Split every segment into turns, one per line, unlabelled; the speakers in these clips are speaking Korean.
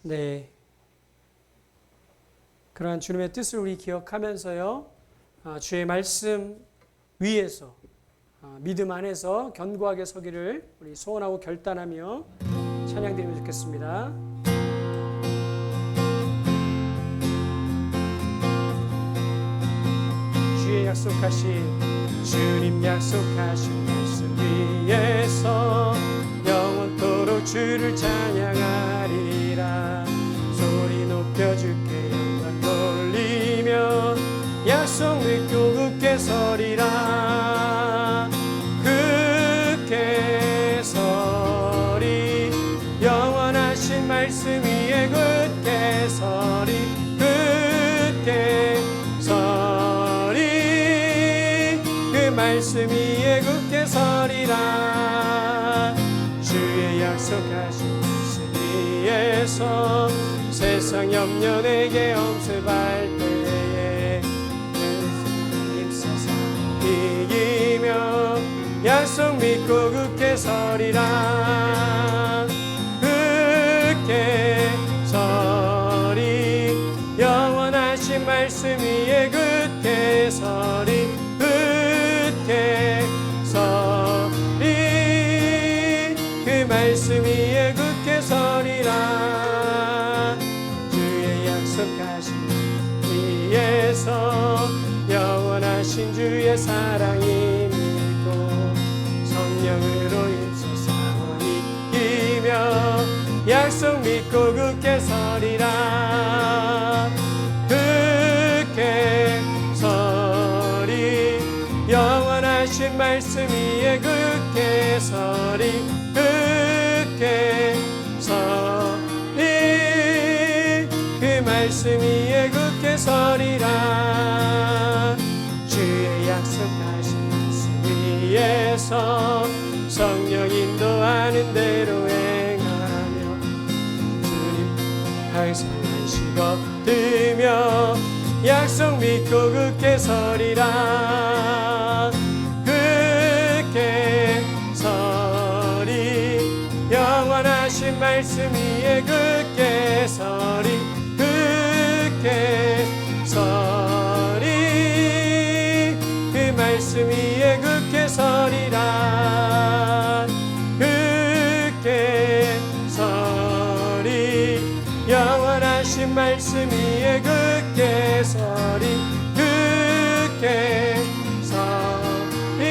네. 그러한 주님의 뜻을 우리 기억하면서요, 주의 말씀 위에서 믿음 안에서 견고하게 서기를 우리 소원하고 결단하며 찬양드리면 좋겠습니다. 주의 약속하신 주님 약속하신 말씀 위에서 영원토록 주를 찬양하리라. 소리 높여 주께 영광 돌리며 약속 믿고 굳게 서리라. 굳게 서리 영원하신 말씀 위에 굳게 서리. 굳게 서리 그 말씀 위에 굳게 서리라. 주의 약속하신 말씀 위에서 세상 염려 내게 엄습할 때에 힘써서 이기며 약속 믿고 굳게 서리라. 굳게 서리 영원하신 말씀 위에 굳게 서리. 굳게 서리 그 말씀 위에 굳게 서리라. 주의 약속하신 위에서 영원하신 주의 사랑이 믿고 성령으로 힘써 사원이 이기며 약속 믿고 굳게 서리라. 굳게 서리 영원하신 말씀 위에 굳게 서리. 굳게 서리 그 말씀 위에 굳게 서리라. 주의 약속하신 말씀 위에서 성령 인도하는 대로 행하며 주님 항상 안식 얻으며 약속 믿고 굳게 서리라. 굳게 서리 영원하신 말씀 위에 굳게 서리. 굳게 서리 그 말씀 위에 굳게 서리라. 굳게 서리 영원하신 말씀 위에 굳게 서리. 굳게 서리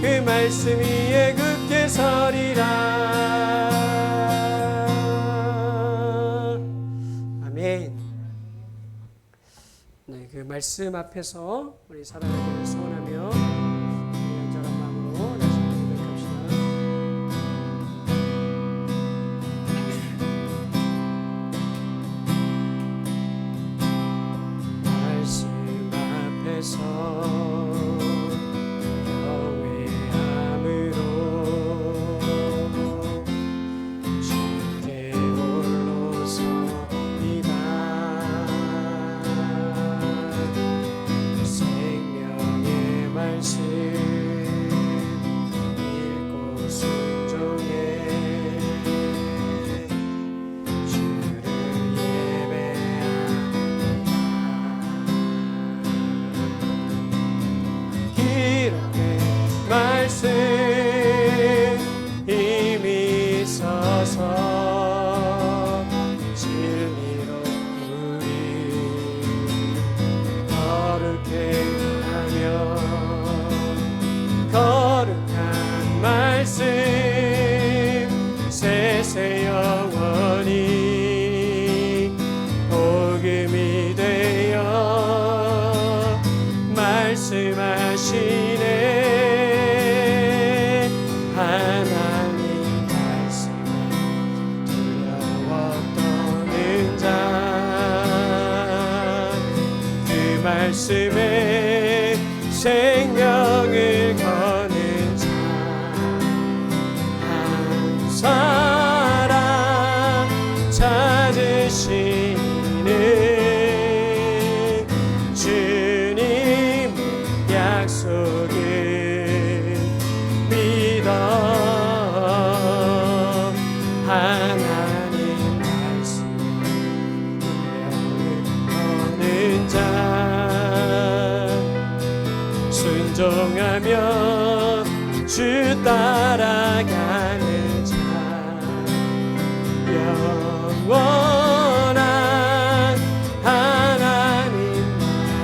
그 말씀 위에 굳게 서리라. 아멘. 네, 그 말씀 앞에서 우리 살아가기를 소원하며 간절한 마음으로 다시 한번 고백합시다. 말씀 앞에서 경외함으로 주께 홀로 서리다. 생명의 말씀 읽고 순종해 주를 예배합니다. 기록의 말씀 힘이 있어서 진리로 우리 거룩해 하며 거룩한 말씀 세세 영원히 복음이 되어 말씀하시네. 하나님 말씀에 두려워 떠는 자 그 말씀에 생명을 거는 자 한 사람 찾으시는 주님 약속을 믿어. 하나님 순종하며 주 따라가는 자 영원한 하나님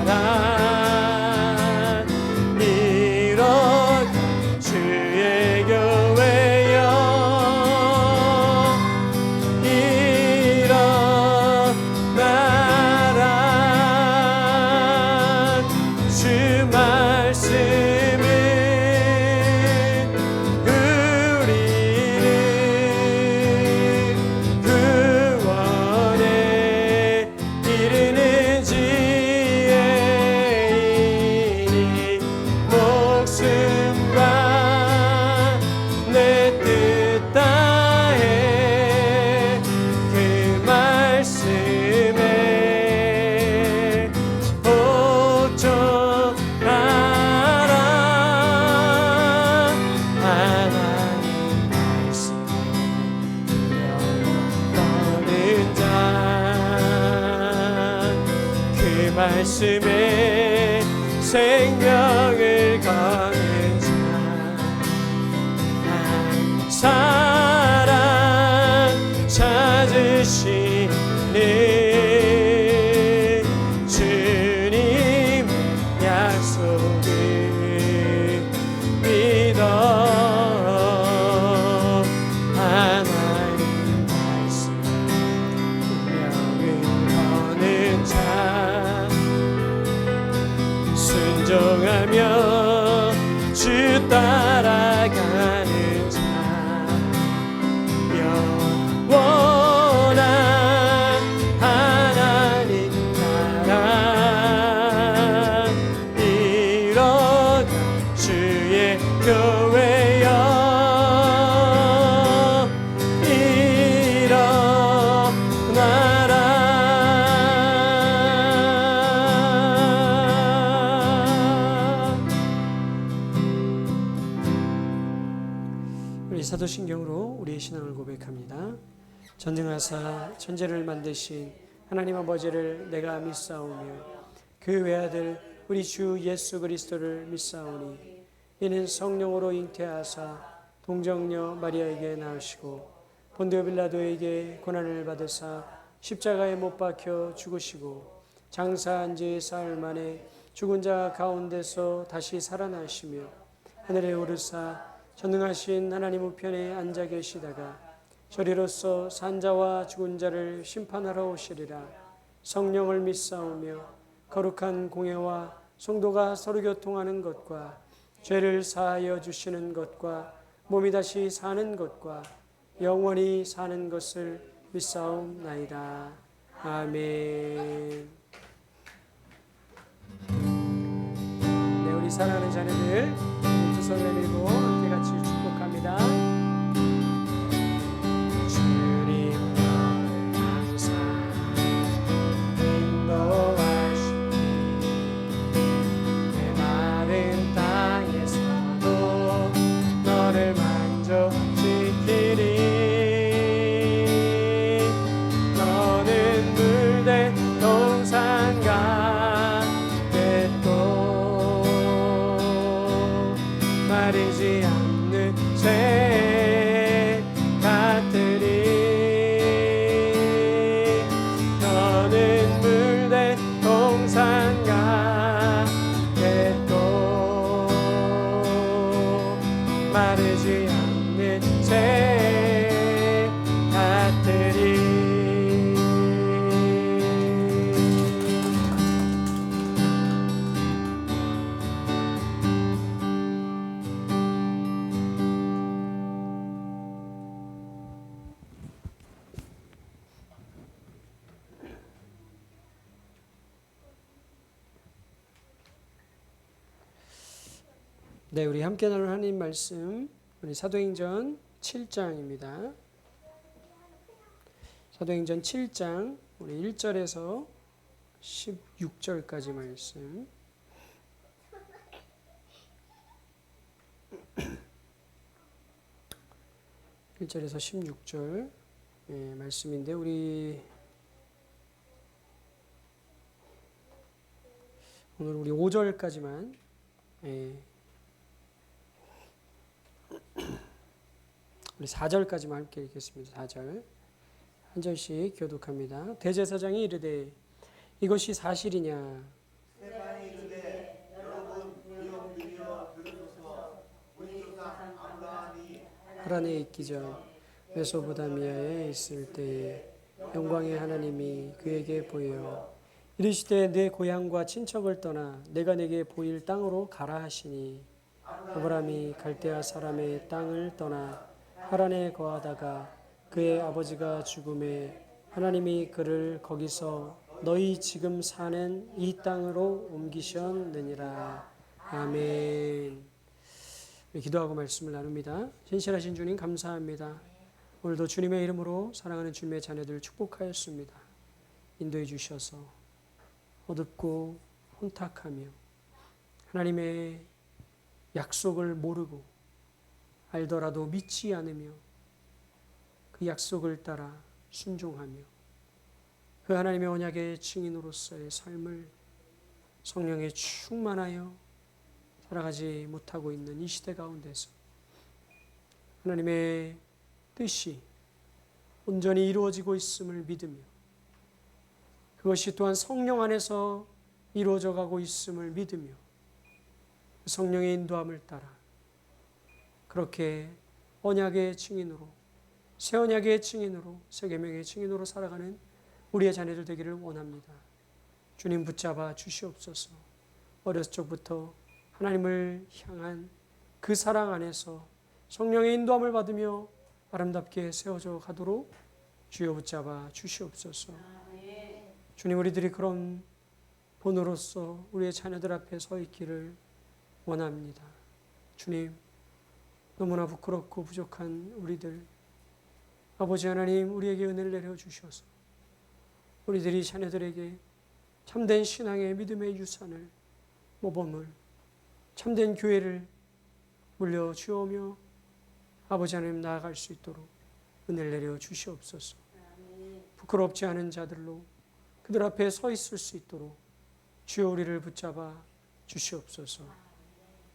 나라 이뤄 주의 교회여 일어나라 주 말씀은 우리를 구원에 이르는 지혜이니 목숨과 내 뜻 다해 그 말씀에 복종하라 하나님 말씀에 영원히 자 그 말씀에 생명을 거는 자 사랑 찾으시는 주님 약속을 믿어 하나님 말씀 운명을 거는 자 순종하며 주 따라가는 자 영원한 하나님 나라 이뤄가 주의 교회여 일어나라. 우리 사도신경으로 우리의 신앙을 고백합니다. 전능하사 천지를 만드신 하나님 아버지를 내가 믿사오며 그 외아들 우리 주 예수 그리스도를 믿사오니 이는 성령으로 잉태하사 동정녀 마리아에게 낳으시고 본디오 빌라도에게 고난을 받으사 십자가에 못 박혀 죽으시고 장사한 지 사흘 만에 죽은 자 가운데서 다시 살아나시며 하늘에 오르사 전능하신 하나님 우편에 앉아 계시다가 저리로서 산자와 죽은 자를 심판하러 오시리라. 성령을 믿사오며 거룩한 공예와 성도가 서로 교통하는 것과 죄를 사하여 주시는 것과 몸이 다시 사는 것과 영원히 사는 것을 믿사옵나이다. 아멘. 네, 우리 사랑하는 자녀들 두 손 내밀고 함께 같이 축복합니다. 주님 항상 인도하시니 내 마른 땅에서도 너를 만족시키리. 너는 물된 동산과 또 마르지 않는 새 같으리. 너는 물된 동산과 또 마르지 않는 새 같으리. 네, 우리 함께 나눌 하나님 말씀 우리 사도행전 7장입니다. 사도행전 7장 우리 1절에서 16절까지 말씀. 1절에서 16절 말씀인데 우리 오늘 우리 5절까지만 예. 우리 4절까지만 함께 읽겠습니다. 4절. 한 절씩 교독합니다. 대제사장이 이르되 이것이 사실이냐?
스데반이 이르되 여러분 기억드려 들으소서. 우리 조상 아브라함이
하란에 있기 전 메소포타미아에 있을 때에 영광의 하나님이 그에게 보여 이르시되 내 고향과 친척을 떠나 내가 내게 보일 땅으로 가라 하시니 아브라함이 갈대아 사람의 땅을 떠나 하란에 거하다가 그의 아버지가 죽음에 하나님이 그를 거기서 너희 지금 사는 이 땅으로 옮기셨느니라. 아멘. 기도하고 말씀을 나눕니다. 신실하신 주님 감사합니다. 오늘도 주님의 이름으로 사랑하는 주님의 자녀들을 축복하였습니다. 인도해 주셔서 어둡고 혼탁하며 하나님의 약속을 모르고 알더라도 믿지 않으며 그 약속을 따라 순종하며 그 하나님의 언약의 증인으로서의 삶을 성령에 충만하여 살아가지 못하고 있는 이 시대 가운데서 하나님의 뜻이 온전히 이루어지고 있음을 믿으며 그것이 또한 성령 안에서 이루어져 가고 있음을 믿으며 성령의 인도함을 따라 그렇게 언약의 증인으로 새 언약의 증인으로 새 계명의 증인으로 살아가는 우리의 자녀들 되기를 원합니다. 주님 붙잡아 주시옵소서. 어렸을 적부터 하나님을 향한 그 사랑 안에서 성령의 인도함을 받으며 아름답게 세워져 가도록 주여 붙잡아 주시옵소서. 주님, 우리들이 그런 본으로서 우리의 자녀들 앞에 서 있기를 원합니다. 주님, 너무나 부끄럽고 부족한 우리들, 아버지 하나님, 우리에게 은혜를 내려 주셔서 우리들이 자녀들에게 참된 신앙의 믿음의 유산을, 모범을, 참된 교회를 물려주오며 아버지 하나님 나아갈 수 있도록 은혜를 내려 주시옵소서. 부끄럽지 않은 자들로 그들 앞에 서 있을 수 있도록 주여 우리를 붙잡아 주시옵소서.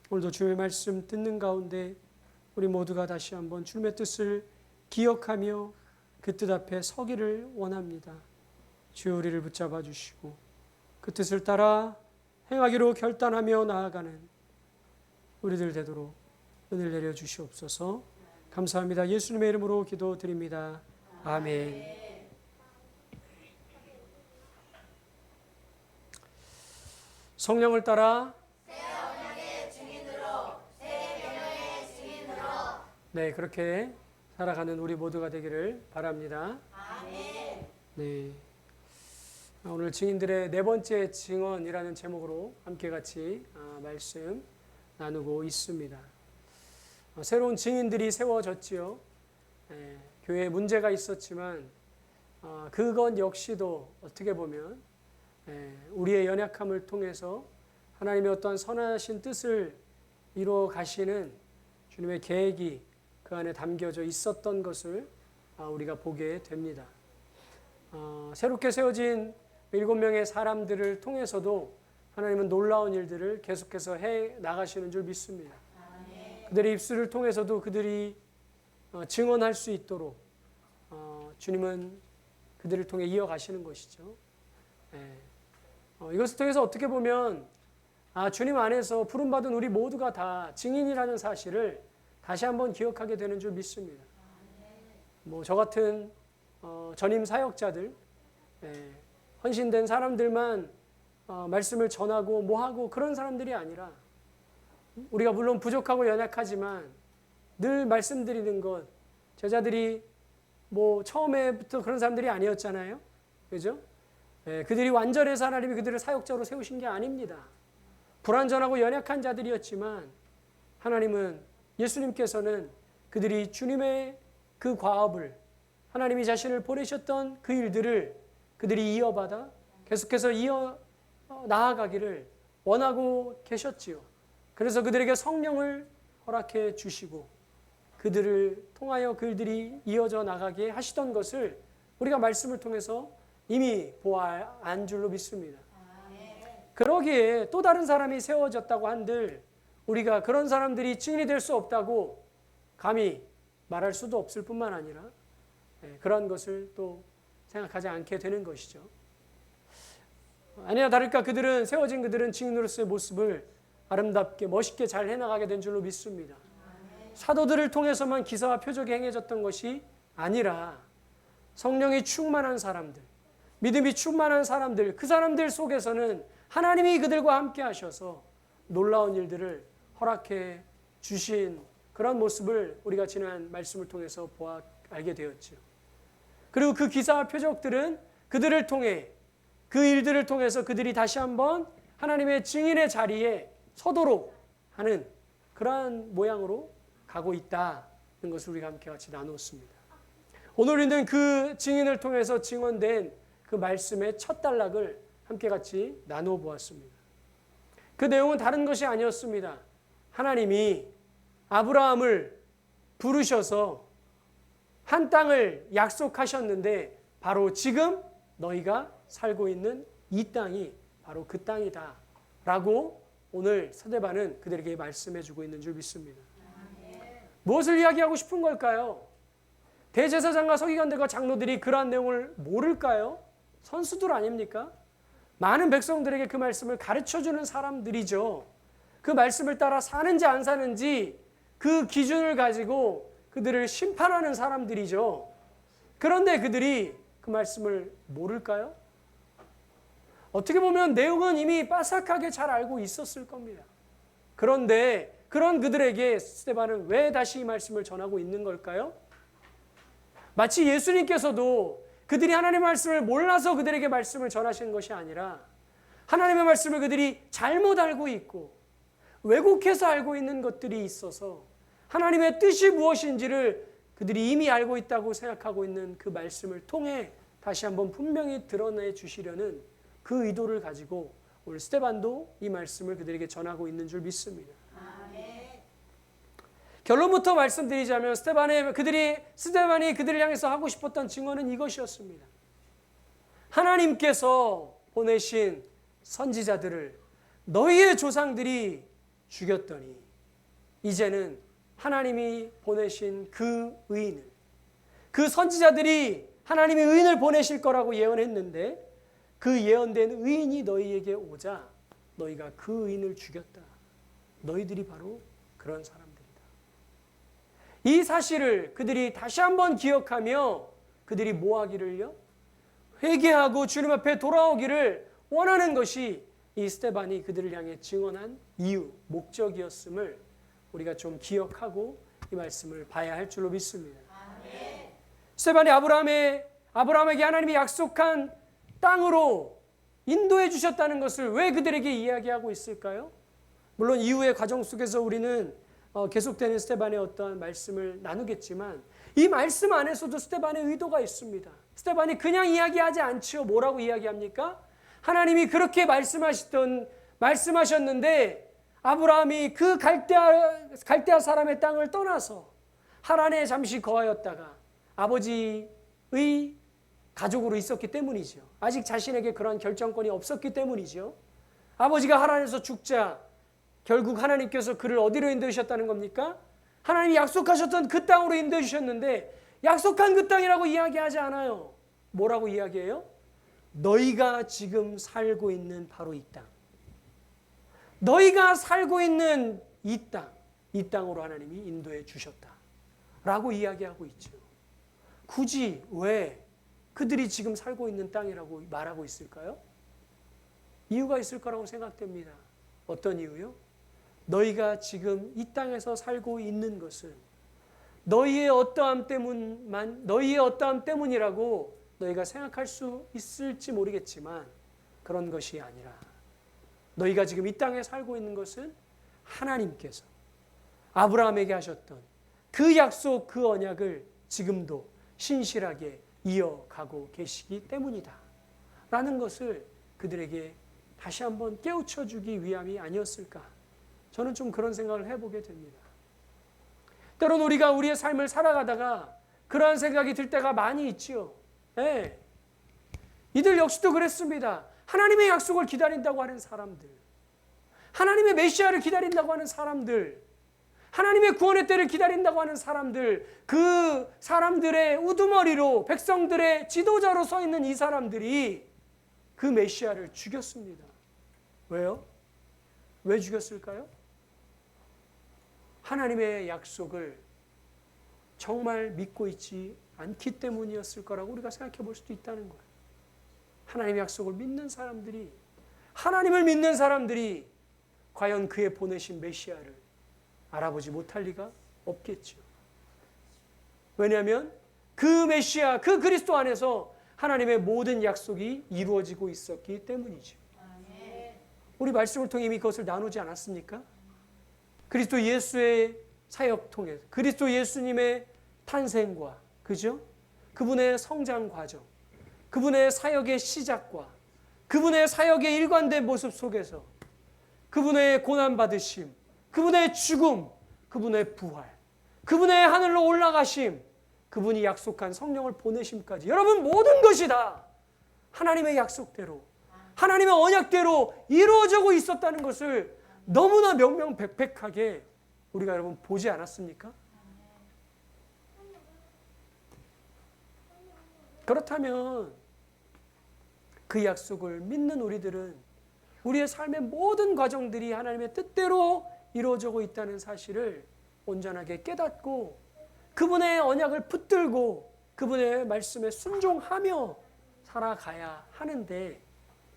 오늘도 주의 말씀 듣는 가운데 우리 모두가 다시 한번 주님의 뜻을 기억하며 그 뜻 앞에 서기를 원합니다. 주여 우리를 붙잡아 주시고 그 뜻을 따라 행하기로 결단하며 나아가는 우리들 되도록 은혜를 내려 주시옵소서. 감사합니다. 예수님의 이름으로 기도드립니다. 아멘. 성령을 따라 네, 그렇게 살아가는 우리 모두가 되기를 바랍니다. 아멘. 네. 오늘 증인들의 네 번째 증언이라는 제목으로 함께 같이 말씀 나누고 있습니다. 새로운 증인들이 세워졌지요. 교회에 문제가 있었지만 그것 역시도 어떻게 보면 우리의 연약함을 통해서 하나님의 어떠한 선하신 뜻을 이루어 가시는 주님의 계획이 그 안에 담겨져 있었던 것을 우리가 보게 됩니다. 새롭게 세워진 7명의 사람들을 통해서도 하나님은 놀라운 일들을 계속해서 해 나가시는 줄 믿습니다. 그들의 입술을 통해서도 그들이 증언할 수 있도록 주님은 그들을 통해 이어가시는 것이죠. 이것을 통해서 어떻게 보면 주님 안에서 부름받은 우리 모두가 다 증인이라는 사실을 다시 한번 기억하게 되는 줄 믿습니다. 저 같은 전임 사역자들, 헌신된 사람들만 말씀을 전하고 뭐하고 그런 사람들이 아니라 우리가 물론 부족하고 연약하지만 늘 말씀드리는 것, 제자들이 처음에부터 그런 사람들이 아니었잖아요. 그죠? 그들이 완전해서 하나님이 그들을 사역자로 세우신 게 아닙니다. 불완전하고 연약한 자들이었지만 하나님은 예수님께서는 그들이 주님의 그 과업을 하나님이 자신을 보내셨던 그 일들을 그들이 이어받아 계속해서 이어 나아가기를 원하고 계셨지요. 그래서 그들에게 성령을 허락해 주시고 그들을 통하여 그들이 이어져 나가게 하시던 것을 우리가 말씀을 통해서 이미 보아한 줄로 믿습니다. 그러기에 또 다른 사람이 세워졌다고 한들 우리가 그런 사람들이 증인이 될 수 없다고 감히 말할 수도 없을 뿐만 아니라 그런 것을 또 생각하지 않게 되는 것이죠. 아니나 다를까 세워진 그들은 증인으로서의 모습을 아름답게 멋있게 잘 해나가게 된 줄로 믿습니다. 사도들을 통해서만 기사와 표적이 행해졌던 것이 아니라 성령이 충만한 사람들, 믿음이 충만한 사람들, 그 사람들 속에서는 하나님이 그들과 함께 하셔서 놀라운 일들을 허락해 주신 그런 모습을 우리가 지난 말씀을 통해서 알게 되었죠. 그리고 그 기사와 표적들은 그들을 통해 그 일들을 통해서 그들이 다시 한번 하나님의 증인의 자리에 서도록 하는 그러한 모양으로 가고 있다는 것을 우리가 함께 같이 나누었습니다. 오늘 우리는 그 증인을 통해서 증언된 그 말씀의 첫 단락을 함께 같이 나누어 보았습니다. 그 내용은 다른 것이 아니었습니다. 하나님이 아브라함을 부르셔서 한 땅을 약속하셨는데 바로 지금 너희가 살고 있는 이 땅이 바로 그 땅이다 라고 오늘 스데반은 그들에게 말씀해 주고 있는 줄 믿습니다. 무엇을 이야기하고 싶은 걸까요? 대제사장과 서기관들과 장로들이 그러한 내용을 모를까요? 선수들 아닙니까? 많은 백성들에게 그 말씀을 가르쳐주는 사람들이죠. 그 말씀을 따라 사는지 안 사는지 그 기준을 가지고 그들을 심판하는 사람들이죠. 그런데 그들이 그 말씀을 모를까요? 어떻게 보면 내용은 이미 빠삭하게 잘 알고 있었을 겁니다. 그런데 그런 그들에게 스데반은 왜 다시 이 말씀을 전하고 있는 걸까요? 마치 예수님께서도 그들이 하나님의 말씀을 몰라서 그들에게 말씀을 전하시는 것이 아니라 하나님의 말씀을 그들이 잘못 알고 있고 왜곡해서 알고 있는 것들이 있어서 하나님의 뜻이 무엇인지를 그들이 이미 알고 있다고 생각하고 있는 그 말씀을 통해 다시 한번 분명히 드러내 주시려는 그 의도를 가지고 오늘 스데반도 이 말씀을 그들에게 전하고 있는 줄 믿습니다. 결론부터 말씀드리자면 스데반이 그들을 향해서 하고 싶었던 증언은 이것이었습니다. 하나님께서 보내신 선지자들을 너희의 조상들이 죽였더니 이제는 하나님이 보내신 그 의인을, 그 선지자들이 하나님의 의인을 보내실 거라고 예언했는데 그 예언된 의인이 너희에게 오자 너희가 그 의인을 죽였다. 너희들이 바로 그런 사람들이다. 이 사실을 그들이 다시 한번 기억하며 그들이 뭐 하기를요? 회개하고 주님 앞에 돌아오기를 원하는 것이 이 스데반이 그들을 향해 증언한 이유, 목적이었음을 우리가 좀 기억하고 이 말씀을 봐야 할 줄로 믿습니다. 스데반이 아브라함에게 하나님이 약속한 땅으로 인도해 주셨다는 것을 왜 그들에게 이야기하고 있을까요? 물론 이후의 과정 속에서 우리는 계속되는 스데반의 어떠한 말씀을 나누겠지만 이 말씀 안에서도 스데반의 의도가 있습니다. 스데반이 그냥 이야기하지 않지요. 뭐라고 이야기합니까? 하나님이 그렇게 말씀하셨는데 아브라함이 그 갈대아 사람의 땅을 떠나서 하란에 잠시 거하였다가 아버지의 가족으로 있었기 때문이죠. 아직 자신에게 그런 결정권이 없었기 때문이죠. 아버지가 하란에서 죽자 결국 하나님께서 그를 어디로 인도하셨다는 겁니까? 하나님이 약속하셨던 그 땅으로 인도해 주셨는데 약속한 그 땅이라고 이야기하지 않아요. 뭐라고 이야기해요? 너희가 지금 살고 있는 바로 이 땅. 너희가 살고 있는 이 땅으로 하나님이 인도해 주셨다. 라고 이야기하고 있죠. 굳이 왜 그들이 지금 살고 있는 땅이라고 말하고 있을까요? 이유가 있을 거라고 생각됩니다. 어떤 이유요? 너희가 지금 이 땅에서 살고 있는 것은 너희의 어떠함 때문이라고 너희가 생각할 수 있을지 모르겠지만 그런 것이 아니라 너희가 지금 이 땅에 살고 있는 것은 하나님께서 아브라함에게 하셨던 그 약속, 그 언약을 지금도 신실하게 이어가고 계시기 때문이다. 라는 것을 그들에게 다시 한번 깨우쳐 주기 위함이 아니었을까? 저는 좀 그런 생각을 해보게 됩니다. 때로는 우리가 우리의 삶을 살아가다가 그러한 생각이 들 때가 많이 있지요. 네. 이들 역시도 그랬습니다. 하나님의 약속을 기다린다고 하는 사람들. 하나님의 메시아를 기다린다고 하는 사람들, 하나님의 구원의 때를 기다린다고 하는 사람들, 그 사람들의 우두머리로 백성들의 지도자로 서 있는 이 사람들이 그 메시아를 죽였습니다. 왜요? 왜 죽였을까요? 하나님의 약속을 정말 믿고 있지 않기 때문이었을 거라고 우리가 생각해 볼 수도 있다는 거예요. 하나님의 약속을 믿는 사람들이, 하나님을 믿는 사람들이 과연 그의 보내신 메시아를 알아보지 못할 리가 없겠죠. 왜냐하면 그 메시아, 그 그리스도 안에서 하나님의 모든 약속이 이루어지고 있었기 때문이죠. 우리 말씀을 통해 이미 그것을 나누지 않았습니까? 그리스도 예수의 사역 통해서 그리스도 예수님의 탄생과, 그죠? 그분의 성장 과정, 그분의 사역의 시작과 그분의 사역의 일관된 모습 속에서 그분의 고난받으심, 그분의 죽음, 그분의 부활, 그분의 하늘로 올라가심, 그분이 약속한 성령을 보내심까지, 여러분 모든 것이 다 하나님의 약속대로, 하나님의 언약대로 이루어지고 있었다는 것을 너무나 명명백백하게 우리가 여러분 보지 않았습니까? 그렇다면 그 약속을 믿는 우리들은 우리의 삶의 모든 과정들이 하나님의 뜻대로 이루어지고 있다는 사실을 온전하게 깨닫고 그분의 언약을 붙들고 그분의 말씀에 순종하며 살아가야 하는데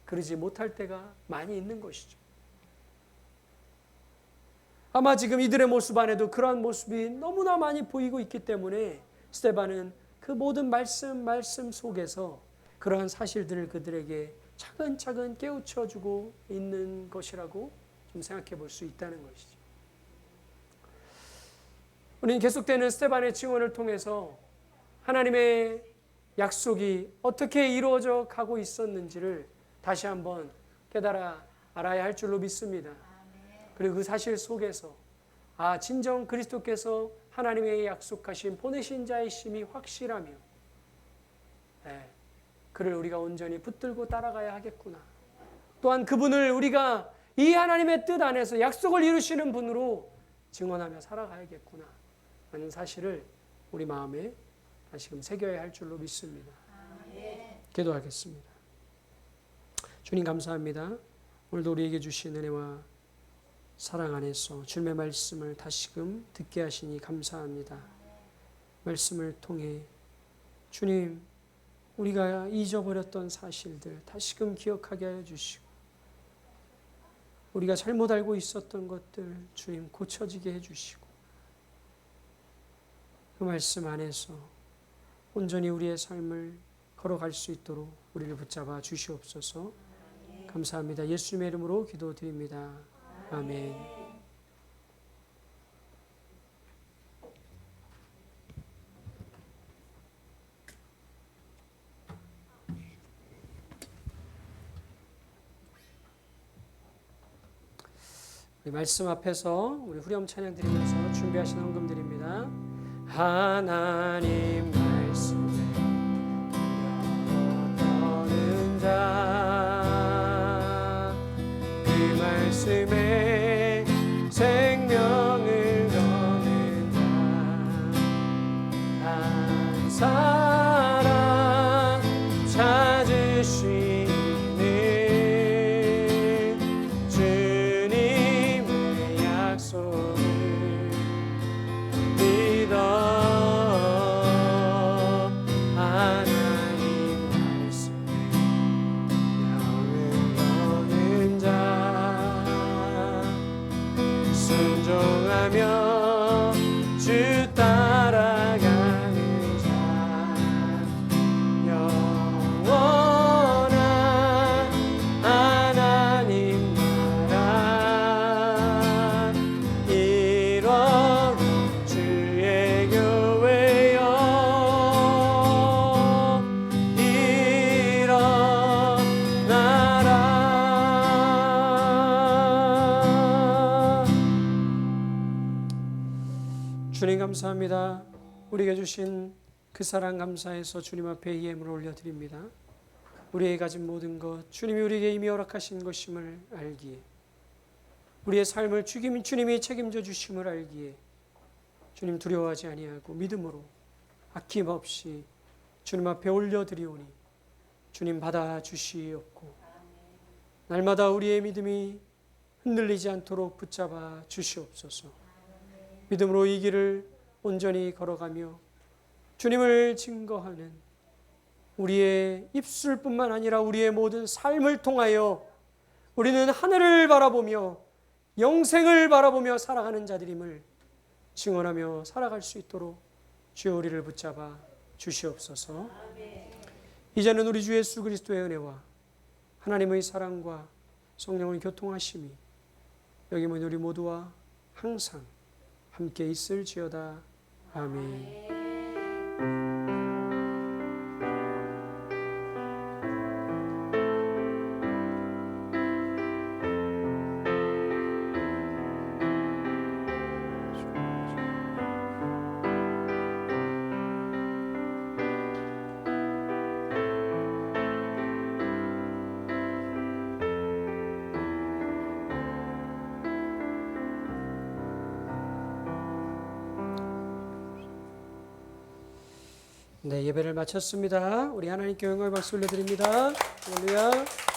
그러지 못할 때가 많이 있는 것이죠. 아마 지금 이들의 모습 안에도 그러한 모습이 너무나 많이 보이고 있기 때문에 스데반은 그 모든 말씀 속에서 그러한 사실들을 그들에게 차근차근 깨우쳐주고 있는 것이라고 좀 생각해 볼 수 있다는 것이죠. 우리는 계속되는 스데반의 증언을 통해서 하나님의 약속이 어떻게 이루어져 가고 있었는지를 다시 한번 깨달아 알아야 할 줄로 믿습니다. 그리고 그 사실 속에서 진정 그리스도께서 하나님의 약속하신 보내신 자이심이 확실하며 그를 우리가 온전히 붙들고 따라가야 하겠구나. 또한 그분을 우리가 이 하나님의 뜻 안에서 약속을 이루시는 분으로 증언하며 살아가야겠구나 하는 사실을 우리 마음에 다시금 새겨야 할 줄로 믿습니다. 기도하겠습니다. 주님 감사합니다. 오늘도 우리에게 주신 은혜와 사랑 안에서 주님의 말씀을 다시금 듣게 하시니 감사합니다. 말씀을 통해 주님 우리가 잊어버렸던 사실들 다시금 기억하게 하여 주시고 우리가 잘못 알고 있었던 것들 주님 고쳐지게 해주시고 그 말씀 안에서 온전히 우리의 삶을 걸어갈 수 있도록 우리를 붙잡아 주시옵소서. 감사합니다. 예수님의 이름으로 기도드립니다. 아멘. 우리 말씀 앞에서 우리 후렴 찬양 드리면서 준비하신 헌금 드립니다. 하나님 말씀에 떠는 자, 그 말씀에 생명을 거는 자, 한 사람 찾으시는 주님의 약속을 믿어 하나님 말씀에 명을 거는 자, 순종하며 주 따라가는 자, 영원한 하나님 나라 이뤄 주의 교회여 일어나라. 주님 감사합니다. 우리에게 주신 그 사랑 감사해서 주님 앞에 이 예물을 올려드립니다. 우리에게 가진 모든 것 주님이 우리에게 이미 허락하신 것임을 알기에 우리의 삶을 주님이 책임져 주심을 알기에 주님 두려워하지 아니하고 믿음으로 아낌없이 주님 앞에 올려드리오니 주님 받아주시옵고 날마다 우리의 믿음이 흔들리지 않도록 붙잡아 주시옵소서. 믿음으로 이 길을 온전히 걸어가며 주님을 증거하는 우리의 입술뿐만 아니라 우리의 모든 삶을 통하여 우리는 하늘을 바라보며 영생을 바라보며 살아가는 자들임을 증언하며 살아갈 수 있도록 주여 우리를 붙잡아 주시옵소서. 이제는 우리 주 예수 그리스도의 은혜와 하나님의 사랑과 성령의 교통하심이 여기 모인 우리 모두와 항상 함께 있을지어다. 아멘. 네, 예배를 마쳤습니다. 우리 하나님께 영광의 박수 올려드립니다. 할렐루야.